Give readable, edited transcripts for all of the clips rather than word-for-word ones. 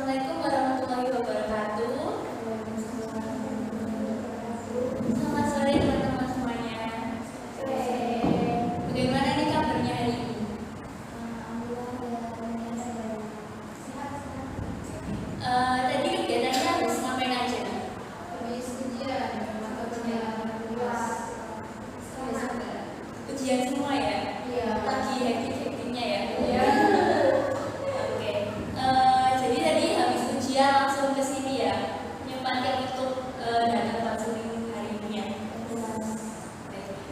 Assalamualaikum warahmatullahi wabarakatuh. Selamat sore teman-teman semuanya. Bagaimana nih kabarnya hari ini? Tadi kegiatannya habis ngapain aja? Habis ujian, mata Ujian semua ya? Iya. Lagi hektik-hektiknya ya? Iya. Oke. Jadi tadi habis ujian langsung ke sini ya, menyempatkan untuk datang konseling hari ini ya.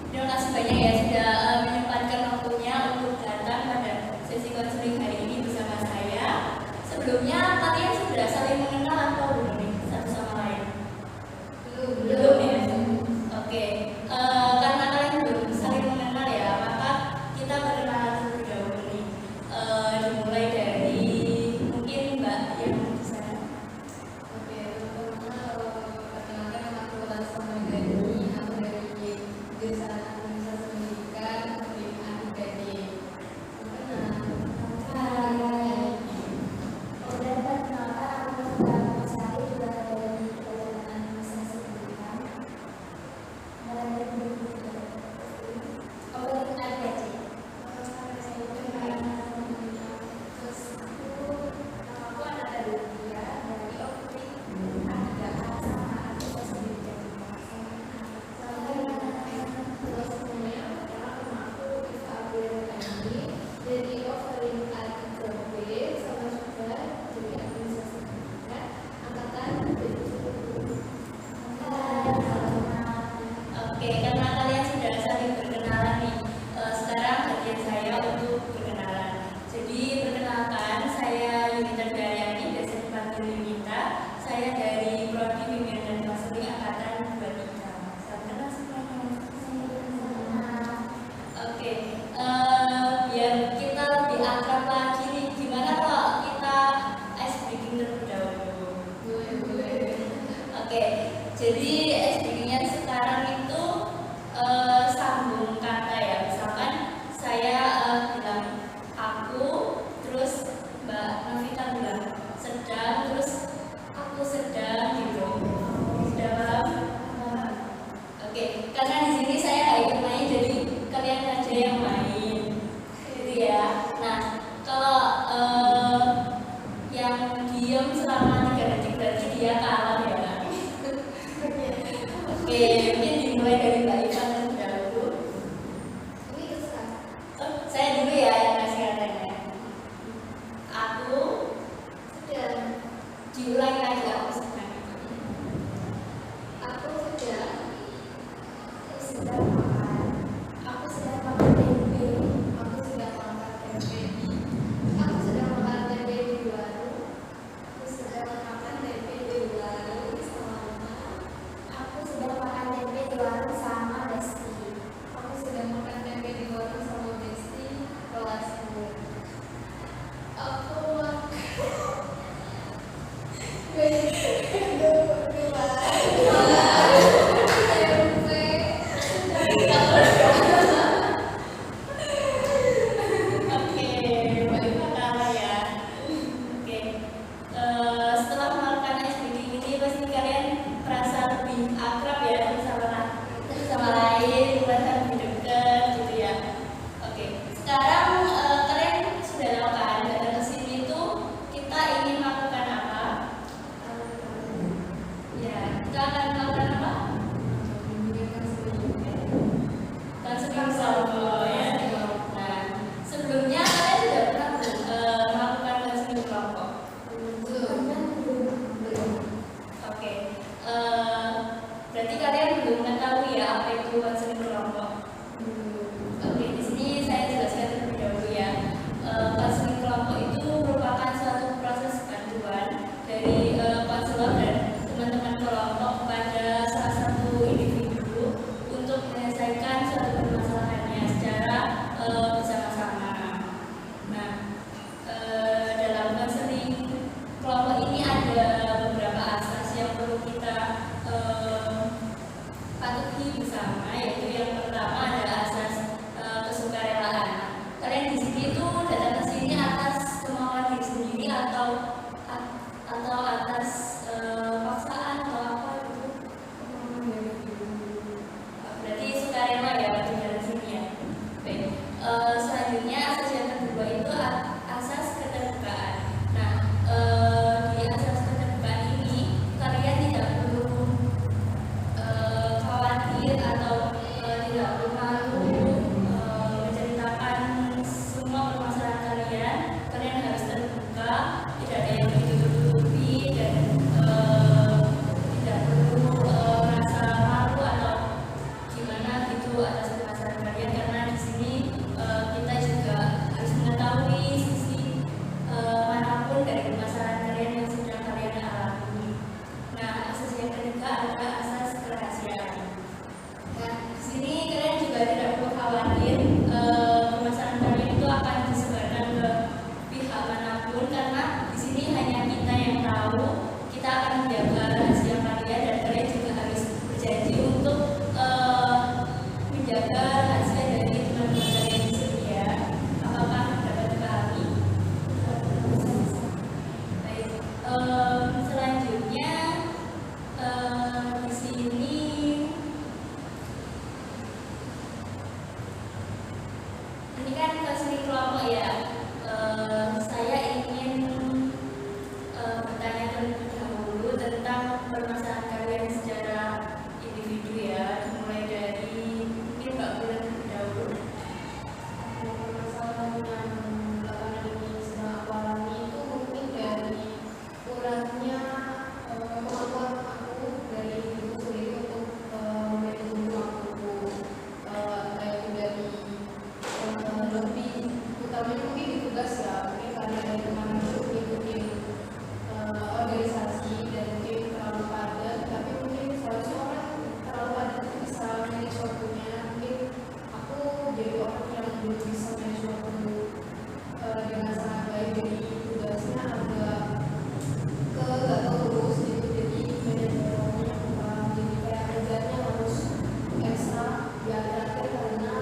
Terima kasih banyak ya sudah menyempatkan waktunya untuk datang pada sesi konseling hari ini bersama saya. Sebelumnya kalian sudah saling mengenal atau belum nih satu sama lain? Belum ya? Oke. Karena kalian belum saling mengenal ya, maka kita perkenalan terlebih dahulu nih. ini kan seni kelompok ya. Saya ingin bertanya terlebih dahulu tentang permasalahan kalian secara individu ya. Dimulai dari mungkin Mbak Bulan terlebih dahulu. Permasalahan yang belakangan ini sedang aku alami itu mungkin dari kurangnya kemampuan aku dari diriku sendiri untuk manajemen waktuku, entah itu dari lebih utamanya mungkin di tugas ya, mungkin karena dari kemarin itu ngikutin organisasi dan mungkin terlalu padat, tapi mungkin seharusnya orang terlalu padat itu bisa manage waktunya. Mungkin aku jadi orang yang belum bisa manage waktu dengan sangat baik, jadi tugasnya agak gak terurus gitu, jadi manajemennya kurang, jadi kayak kerjanya harus ekstra di akhir-akhir karena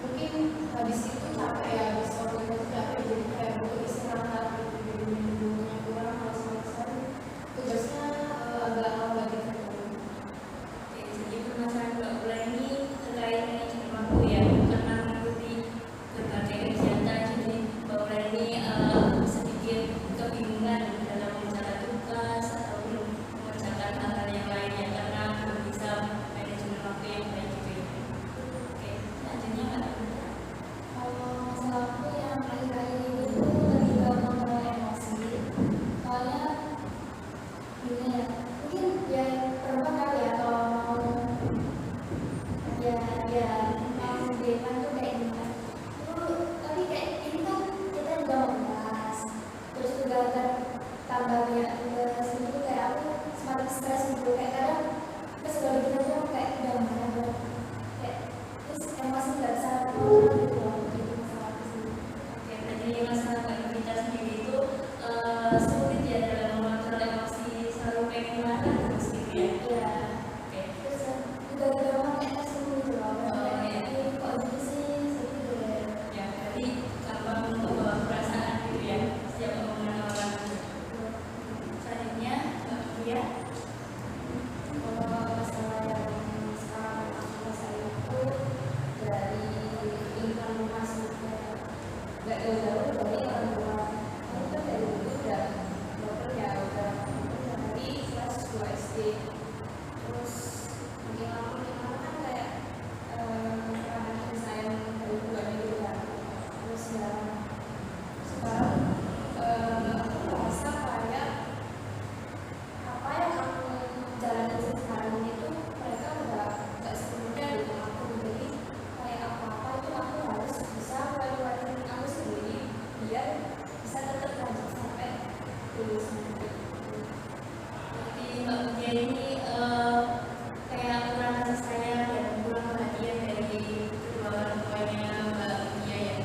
mungkin habis itu capek ya, habis organisasi capek, jadi kayak butuh istirahat gitu, jadi manajemennya kurang, males-malesan, tugasnya agak lambat gitu. Oke, jadi permasalahan Mbak Bulan ini terkait manajemen waktu ya, karena mengikuti berbagai kegiatan, jadi Mbak Bulan ini sedikit kebingungan dalam menjalankan tugas ataupun mengerjakan hal-hal yang lainnya karena belum bisa manajemen waktu yang baik gitu ya. Oke, selanjutnya Mbak Bulan. Kalau masalahku yang akhir-akhir ini tuh lebih ke kontrol emosi. Soalnya gini ya, mungkin ya perempuan kali ya kalau mau mau depan tuh kayak gini kan. Tapi kayak ini kan kita juga mau bahas, terus juga tambah banyak tugas gitu, kayak aku semakin stres gitu, kayak kadang pas udah bikin aja aku kayak udah marah banget, kayak terus emosi nggak bisa kontrol gitu loh, jadi masalah di sini. Oke, berarti masalah Mbak Nurita sendiri itu sulit ya dalam mengontrol emosi, selalu pengen marah terus gitu ya. Iya. Oke. Terus juga gampang kayak tersinggung gitu loh, kayak kok gitu sih, gitu deh. Ya, berarti gampang untuk bawa perasaan gitu ya setiap omongan orang. Selanjutnya Mbak Buya. Kalau masalah yang sekarang aku rasain itu dari lingkungan rumah sih, nggak jauh-jauh dari orang tua. Aku kan dari dulu udah dokter ya, udah dari kelas 2 SD. Terus makin lama kan kayak karena kasih sayang dari keluarga gitu kan. Terus ya sekarang aku merasa kayak apa yang aku jalanin sekarang ini tuh mereka udah gak sepenuhnya dukung aku, jadi kayak apa-apa itu aku harus bisa keluarin aku sendiri biar bisa tetap lanjut sampai lulus nanti. Jadi Mbak Buya ini kayak kurang kasih sayang dan kurang perhatian dari kedua orang tuanya Mbak Buya ya.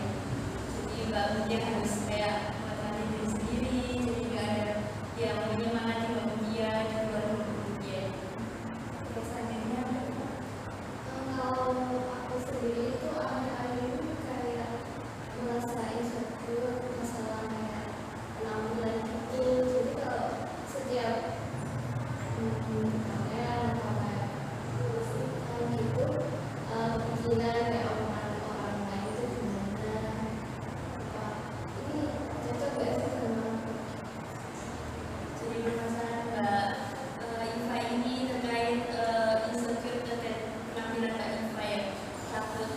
Jadi Mbak Buya harus kayak mengatasi diri sendiri, jadi nggak ada yang menyemangati Mbak Buya di luar Mbak Buya. Oke, selanjutnya Kalau aku sendiri itu akhir-akhir ini kayak merasa insecure masalah kayak penampilan gitu. Jadi kalau setiap kalian atau kayak kan gitu, kepikiran kayak omongan orang lain itu gimana, apa ini cocok gak sih sama aku? jadi permasalahan Mbak Iva ini terkait insecure terkait penampilan Mbak Iva ya, takut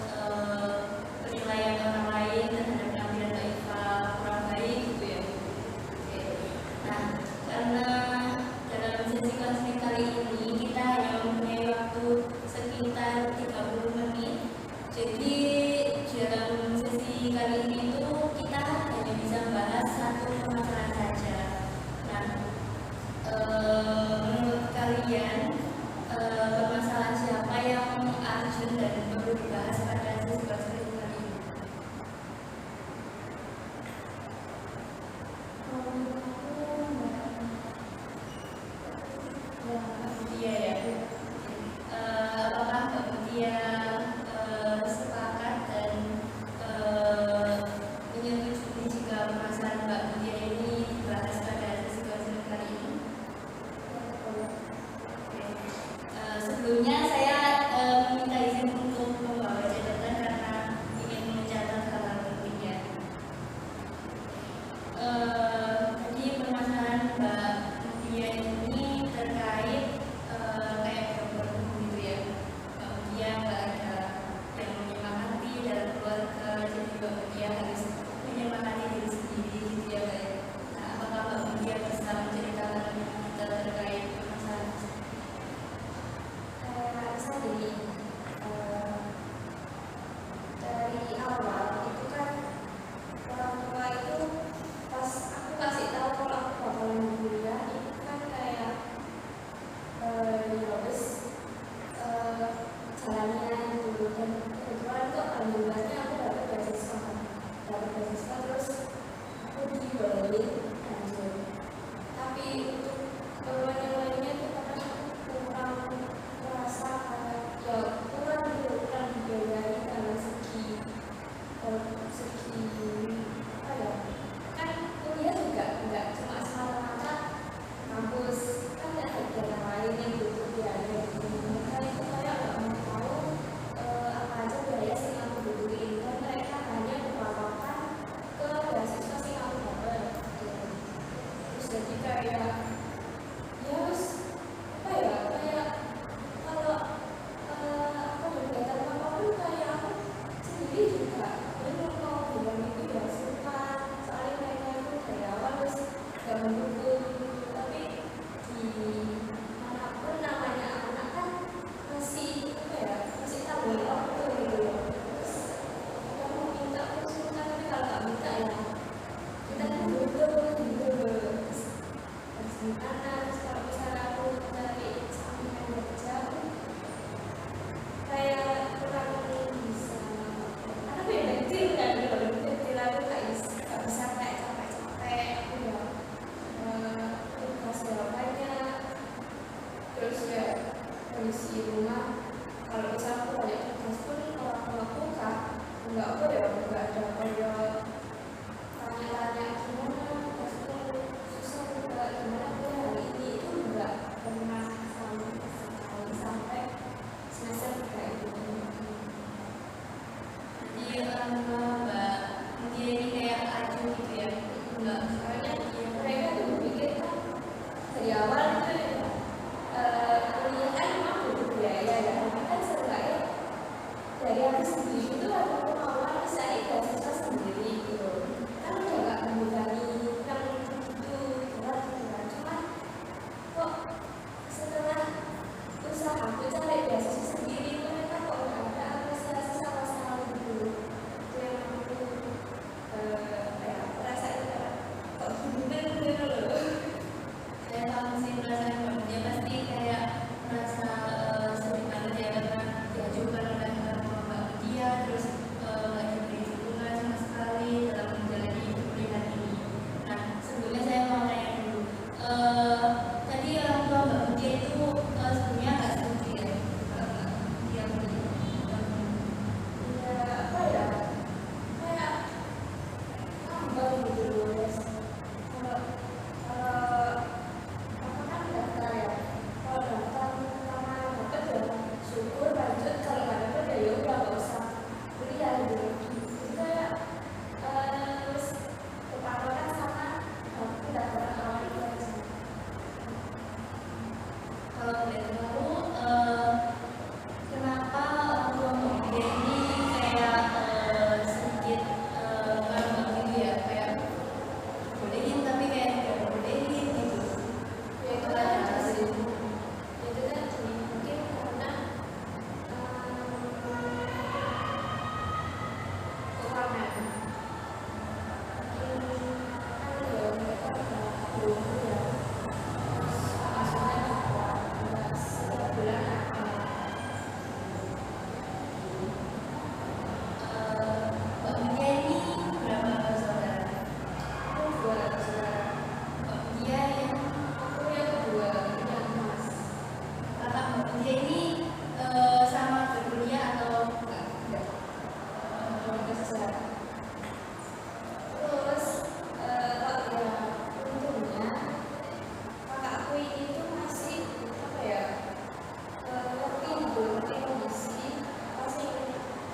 penilaian orang lain terhadap penampilan Mbak Iva kurang baik gitu ya. Oke. Nah, karena dalam sesi konseling kali ini kita hanya mempunyai waktu sekitar 30 menit, jadi dalam sesi kali ini itu kita hanya bisa membahas satu permasalahan saja. Nah, menurut kalian permasalahan siapa yang urgent dan perlu dibahas pada sesi konseling kali ini? Iya ya. Apakah Mbak Buya sepakat dan dan kebetulan tuh alhamdulillahnya aku dapat beasiswa terus aku di Bali lanjut. Tapi untuk yang lainnya tuh kadang aku kurang merasa kayak ya kurang dibiayai dalam segi apa ya, kan kuliah juga nggak cuma semata-mata kampus, kan ada kegiatan lain yang butuh biaya gitu. Mereka itu kayak nggak mau tahu apa aja biaya sih yang aku butuhin, dan mereka hanya berpatokan ke beasiswa sih yang aku dapat gitu. Terus jadi kayak ya harus apa ya, kayak kalau aku berkaitan apapun kayak aku sendiri juga belum mau bilang itu ya suka, soalnya mereka itu dari awal terus gak mendukung gitu. Tapi di manapun namanya anak kan masih apa ya, masih tanggung waktu gitu loh. Terus kita mau minta pun suka, tapi kalau gak minta ya kita kan butuh gitu loh. Terus gimana, terus kalau misalnya aku cari sampingan kerja kayak kurang bisa, karena beda kecil kan, kalau kecil aku gak bisa kayak capek-capek aku ya tugas banyak, terus ya kondisi rumah kalau misalnya aku banyak tugas pun orang tua aku nggak apa ya, nggak ada kayak tanya-tanya gimana tugasku susah juga, gimana aku hari ini, itu nggak pernah sama sekali sampai semester kayak gitu. Jadi orang tua Mbak dia ini kayak acuh gitu ya, enggak Soalnya mereka tuh berpikir kan dari awal itu kuliah kan memang butuh biaya ya, tapi kan seenggaknya dari aku sendiri itu ada kemauan mencari beasiswa sendiri gitu. Kan udah gak membebani yang gitu berat gitu kan. Cuma kok setelah usaha aku cari beasiswa sendiri, mereka kok gak ada apresiasi sama sekali gitu. Itu yang aku rasain kayak kok gini loh. saya paham sih perasaan Mbak. Dia pasti kayak merasa sedih banget ya karena diajukan oleh orang tua Mbak dia, terus nggak diberi dukungan sama sekali dalam menjalani perkuliahan ini. Nah sebelumnya saya mau tanya dulu, tadi orang tua Mbak dia itu sebenarnya nggak setuju ya kalau dia Ya apa ya, kayak tambah gitu loh guys. Kalau apa kan daftar ya, kalau daftar pertama dapat ya syukur, lanjut kalau nggak dapat ya udah nggak usah kuliah gitu. Jadi kayak terus kepatokan sama pendaftaran awal itu aja. kalau boleh tahu kenapa orang tua Mbak dia ini kayak sedikit ngambek gitu ya, kayak bolehin tapi kayak nggak bolehin gitu. Ya itu kan sih, itu kan sih mungkin karena keuangan. Mungkin kan ya mereka udah belum ya, maksudnya nggak setiap bulan ada. Mbak dia ini berapa bersaudara? Aku dua saudara, Mbak dia yang aku yang kedua punya emas. kakak Mbak dia ini sama berkuliah atau enggak? Keluarga sejarah. Terus kalau ya untungnya kakakku ini tuh masih apa ya, ngerti gitu, ngerti kondisi pasti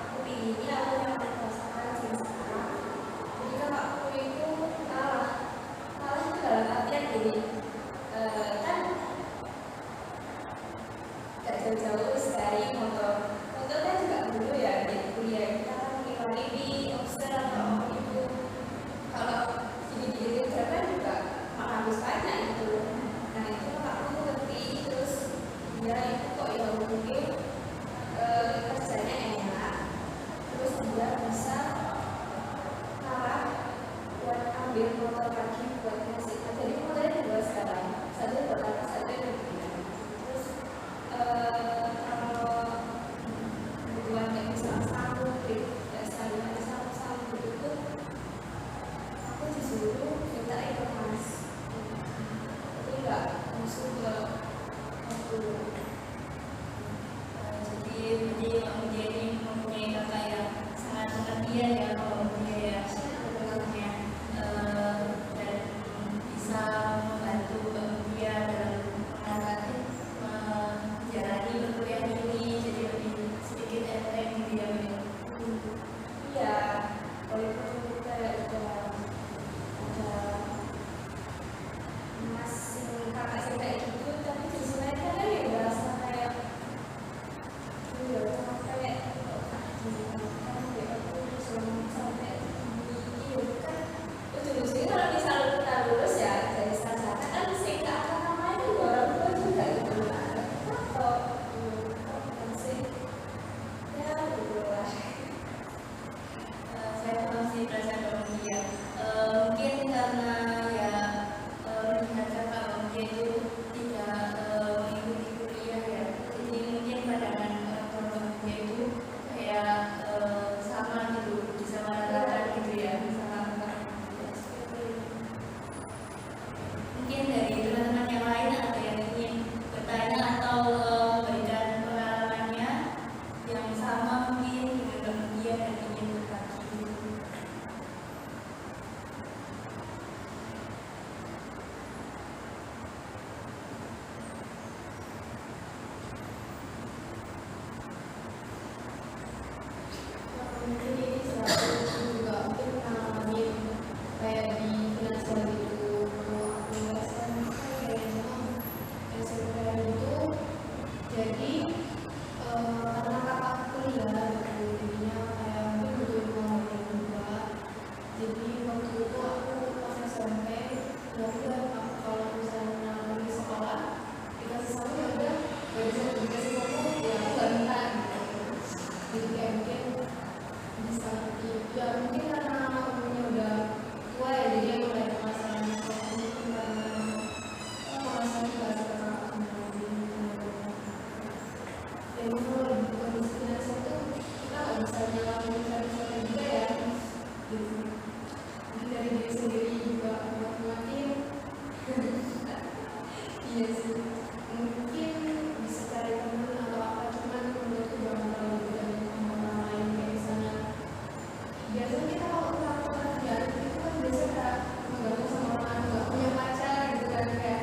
aku pilihnya aku yang merasakan sih sekarang. Jadi kakakku itu kalah itu dalam artian gini, kan gak jauh-jauh dari motor kan juga dulu ya di kuliah kita kan mengiwari di obster atau apa itu, kalau gini-gini kan juga habis banyak gitu. Nah itu kakakku tuh ngerti, terus dia itu kok ya mungkin kerjanya enak, terus dia bisa kalah buat ambil motor lagi buat ngasih. Jadi motornya dua sekarang, satu buat aku, satu yang buat dia. Terus kalau kebutuhan kayak kemudian ya kalau dia ya sebenarnya dan bisa membantu dia dalam menjalani berkuliah ini jadi lebih sedikit enteng dia begitu. Iya, walaupun kita ada masih kakak sih kayak gitu, tapi di sini kan ya berasa kayak iya sampai kan ya aku sampai iya kan itu dulu sih kalau misal kita lulus ya dari sarjana kan sih nggak akan namanya juga orang tua juga gitu atau kan sih ya begitulah. Saya masih perasaan dia mungkin karena ya melihat kakak dia itu tidak mengikuti kuliah ya, jadi mungkin pandangan orang tua dia itu kayak sama gitu, bisa meratakan gitu ya, sama mungkin dari teman-teman yang lain ada yang ingin bertanya atau memberikan pengalamannya yang sama mungkin dengan dia dan ingin berbagi. Mungkin ini selalu juga mungkin ngalamin kayak di finansial gitu. Kalau aku SMP kayaknya SMP itu jadi karena kakak kuliah gitu jadinya kayak mungkin butuh uang juga. Jadi waktu itu aku pas SMP ya udah aku kalau misalnya lagi sekolah dikasih sapu ya udah gak bisa dikasih sapu ya aku gak minta gitu. Jadi kayak mungkin bisa ya mungkin karena umurnya udah tua ya jadi emang gak ada masalah mungkin karena masalah juga sekarang dan itu lebih kondisi finansial tuh kita gak bisa nyalahin misalnya juga ya gitu. Mungkin dari diri sendiri juga buat ngelakuin iya sih mungkin bisa cari teman atau apa cuman menurutku jangan terlalu bergantung sama orang lain kayak misalnya biasanya kita kalau melakukan kerjaan itu kan biasanya kayak menggabung sama orang yang nggak punya pacar gitu kan kayak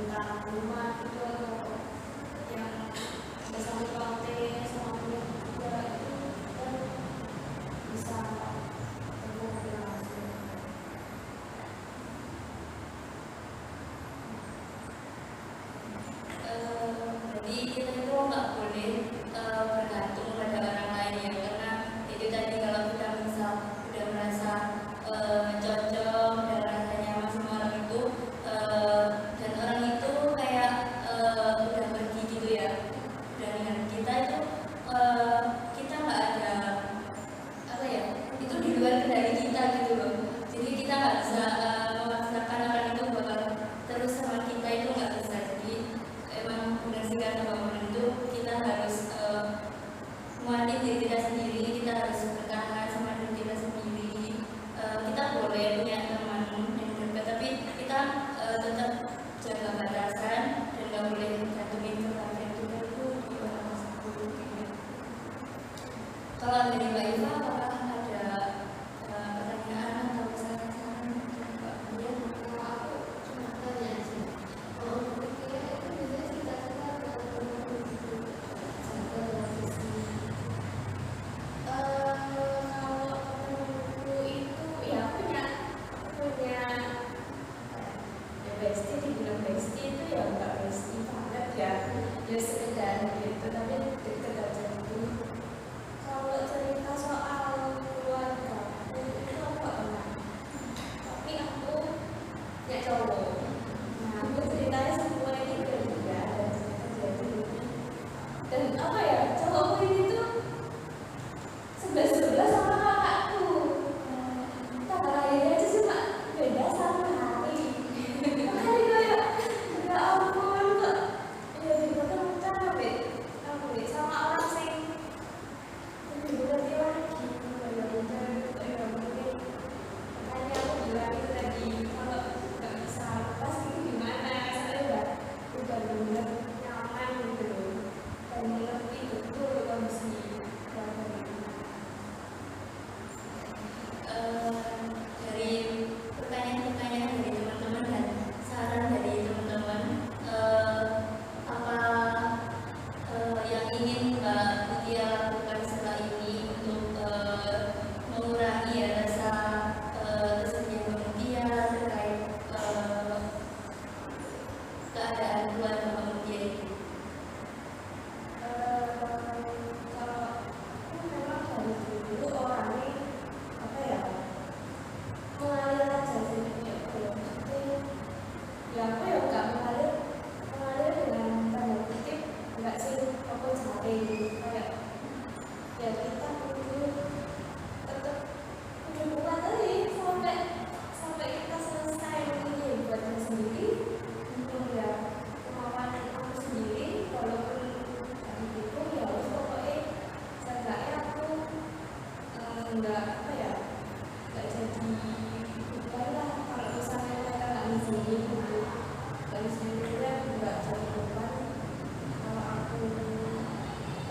tentang rumah itu atau yang bersama planting sama kuliah juga itu kan bisa terhubung langsung. Jadi kita itu nggak boleh bergantung pada orang lain ya, karena itu tadi kalau kita misal udah merasa cocok dan rasa nyaman sama orang itu, dan orang itu kayak udah pergi gitu ya, dan dengan kita itu kita nggak ada apa ya, itu di luar kendali kita gitu loh. Jadi kita nggak bisa memaksakan orang itu bakal terus sama kita, itu nggak bisa. Jadi emang benar sih kata bangunan itu, kita harus nguatin diri kita sendiri, kita harus bertahan sama diri kita sendiri. Kita boleh punya teman yang dekat, tapi kita tetap jaga batasan dan nggak boleh gantungin kepercayaan kita itu di orang tersebut. Kalau dari Mbak Iva, apakah ada pertanyaan atau saran-saran Mbak Buya? Kalau aku cuma tanya sih, kalau untuk kuliah itu biasanya cita-cita atau gitu sampai lagi sih. Kalau menurutku itu ya punya ya bestie, dibilang bestie itu ya nggak bestie banget ya, ya sekedar gitu tapi deket aja gitu. Kalau cerita soal keluarga itu aku nggak pernah, tapi aku ya cowok. Nah aku ceritanya semua ini ke dia dan terjadi, dan apa ya, cowokku ini tuh 11-11 sama kakakku. Tanggal lahirnya aja cuma beda 1 hari. Makanya kayak ya ampun kok ya dipertemukan sampai sama orang sing lebih berarti lagi. Ya udah ya mungkin makanya aku bilang itu tadi, kalau nggak bisa lepas itu gimana, soalnya udah bener nyaman gitu loh dan mengerti betul kondisi keluarga ini. Dari pertanyaan-pertanyaan dari teman-teman dan saran dari teman-teman, apa yang ingin Mbak Mutia lakukan setelah ini untuk mengurangi ya rasa kesepian Mbak Mutia terkait keadaan keluarga Mbak Mutia itu? Kalau aku memang dari dulu orangnya apa ya, mengalir aja sih ya, maksudnya ya aku ya nggak mengalir dengan tanda kutip, nggak sih aku cari kayak ya kita dulu tetap udah bukan tadi sampai kita selesai ini buatnya sendiri untuk ya kemauan aku sendiri, walaupun tadi itu ya harus pokoknya seenggaknya aku nggak apa ya, nggak jadi beban lah kalau misalnya mereka nggak ngizinin gitu, nggak ngizinin ya nggak jadi beban.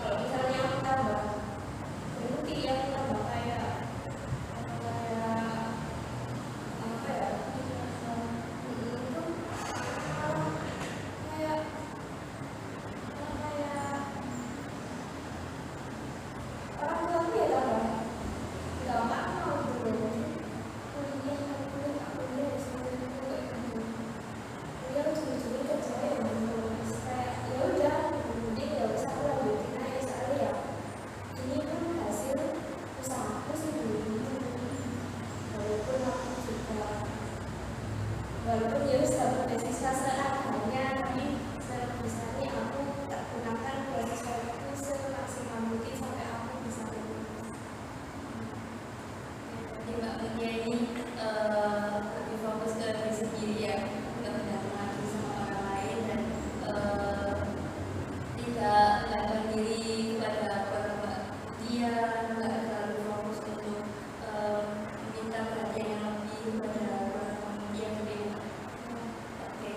Kalau misalnya aku tambah berhenti, aku tambah kayak apa ya, itu kayak orang tua aku ya tambah nggak mau gitu loh. Kuliah semuanya itu kayak gitu. Kuliah ujung-ujungnya kerja ya gitu. Kayak ya udah, mending ya usah aku lanjutin aja, soalnya ya ini kan hasil usahaku sih dulu. Walaupun aku juga walaupun ya harus dapat beasiswa seadanya, tapi sebisanya aku tak gunakan beasiswa itu semaksimal mungkin sampai aku bisa lulus. Jadi Mbak Mutia ini lebih fokus ke diri sendiri ya, nggak bergantung lagi sama orang lain, dan tidak menggantung diri kepada keluarga Mbak Mutia, nggak terlalu fokus untuk meminta perhatian yang lebih kepada keluarga Mbak Mutia gitu ya. Oke,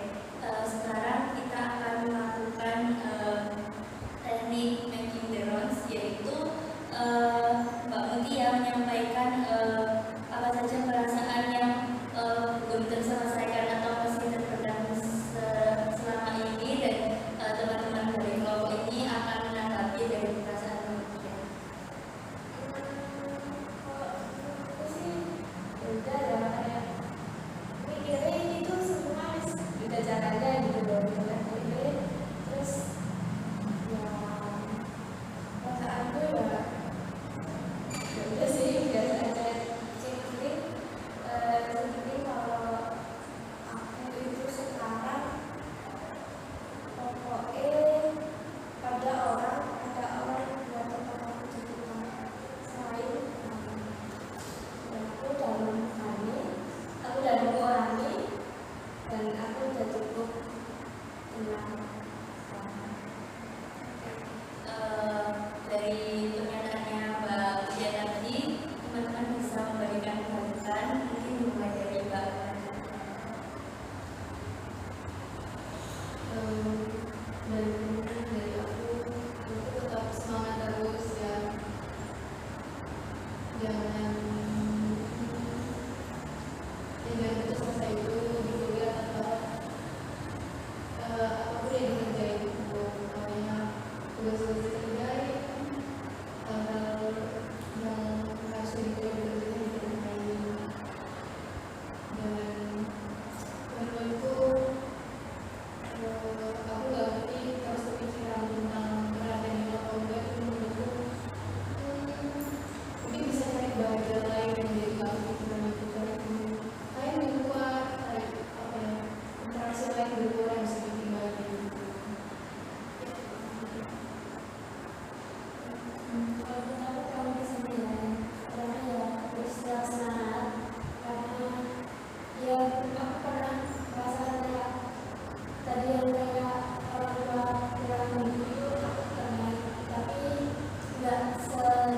tadi yang kayak orang tua kurang begitu aku pernah, tapi nggak sedalam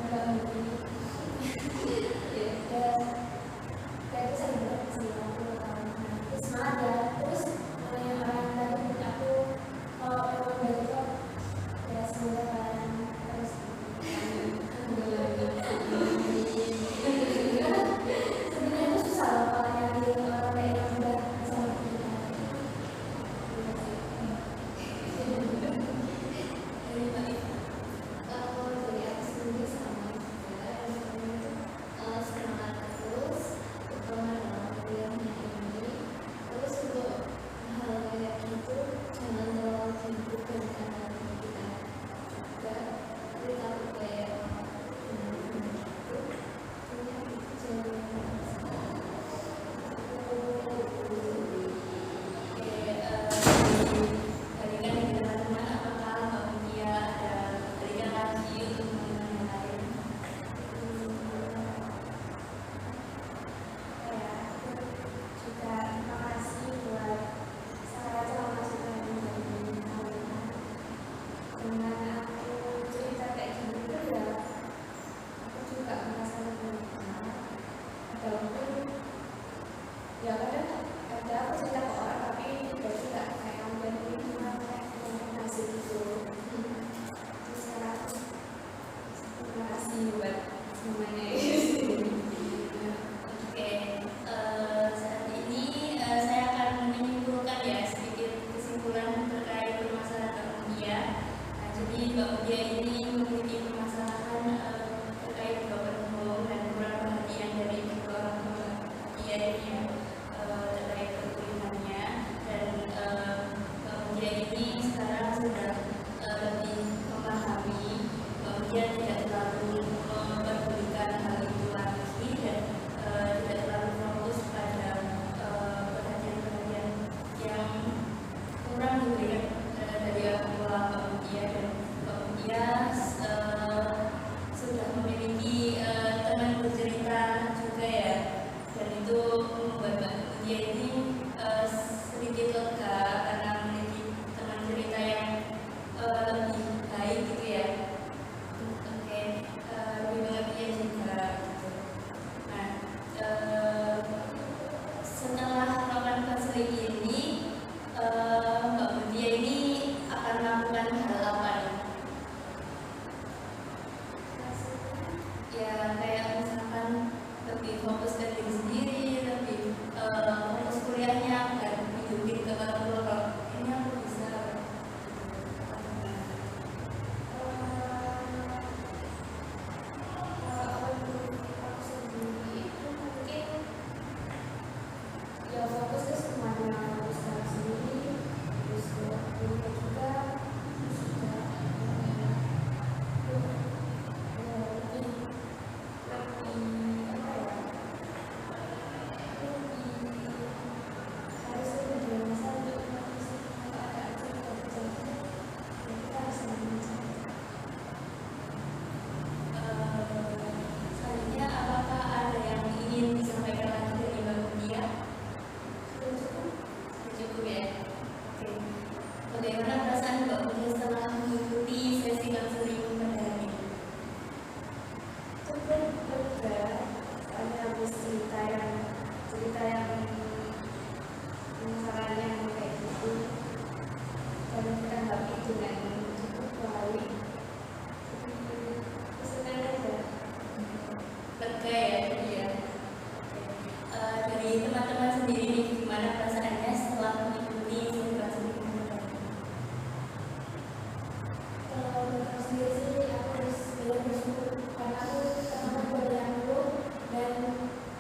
nggak begini. Ya, kayak itu saya bilang sih aku terus semangat ya. Terus yang orang tadi aku kalau memang dari itu ya semoga kalian terus sebenarnya itu susah loh kalau nyari orang kayak yang udah sama kita. Kalau dari aku sendiri sama juga yang semangat terus terutama dalam kuliahnya ini. Terus untuk hal kayak gitu jangan terlalu dibuktikan dalam diri kita juga. Tapi kalau kayak Juga terima kasih buat saya sama masukan yang dari kalian. Dengan aku cerita kayak gini tuh ya aku juga merasa lebih tenang. Walaupun ya kadang ada aku cerita ke orang tapi juga tidak kayak kamu dan ini cuma kayak komunikasi gitu. Terus sekarang terima kasih buat semuanya. Oke, saat ini saya akan menyimpulkan ya sedikit kesimpulan terkait permasalahan Mbak Mutia. Nah, jadi Mbak Mutia ini memiliki permasalahan terkait baper bohong dan kurang perhatian dari kedua orang tua Mbak Mutia ini ya, terkait perkuliahannya. Dan Mbak Mutia ini sekarang sudah lebih memahami. Mbak Mutia tidak terlalu memperdulikan hal itu lagi dan tidak terlalu fokus pada perhatian-perhatian yang kurang diberikan dari orang tua Mbak Mutia. Dan Mbak Mutia sudah memiliki teman bercerita juga ya, dan itu membuat Mbak Mutia ini sedikit lega karena memiliki teman cerita yang lebih baik gitu ya. Oke, lebih pengertian juga gitu. Nah, setelah melakukan konseling ini, Mbak Mutia ini akan melakukan hal apa nih? Ya kayak misalkan lebih fokus ke diri sendiri, lebih fokus kuliahnya dan hidupin ke orang tua kalau ini aku bisa. Aku sendiri itu mungkin ya fokus ke semuanya, fokus ke sendiri, terus ke kuliah juga, terus juga lebih apa ya, lebih harus lebih dewasa untuk mengatasi keadaan cerita terjadi. Kita harus mengatasi. Selanjutnya, apakah ada yang ingin disampaikan lagi dari Mbak Mutia? Cukup ya. Oke. Bagaimana perasaan Mbak Mutia setelah mengikuti sesi konseling pada hari ini? Cukup lega, soalnya habis cerita yang masalahnya kayak gitu, dan kita hadapi dengan cukup baik. Senang aja. Lega ya, iya. Dari teman-teman sendiri nih, gimana perasaannya setelah mengikuti sesi konseling pada hari ini? Kalau menurut aku sendiri sih, aku harus banyak bersyukur karena aku ketemu pelajaran dulu dan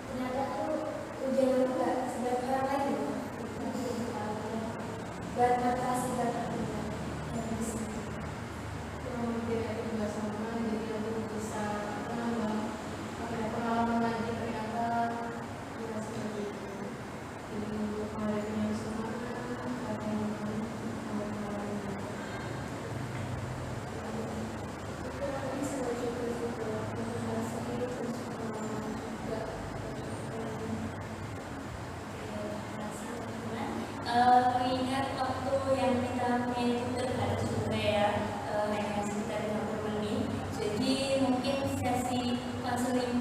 ternyata aku ujian aku nggak sebaik orang lain loh. Buat motivasi buat aku juga. mungkin aku juga sama, jadi aku bisa menambah pengalaman lagi ternyata ya seperti itu. Jadi untuk kalian semua kalian ada pengalaman. Itu aku bisa bersyukur juga motivasi terus juga. Mengingat waktunya itu terbatas juga ya, hanya sekitar 50 menit. Jadi mungkin sesi konseling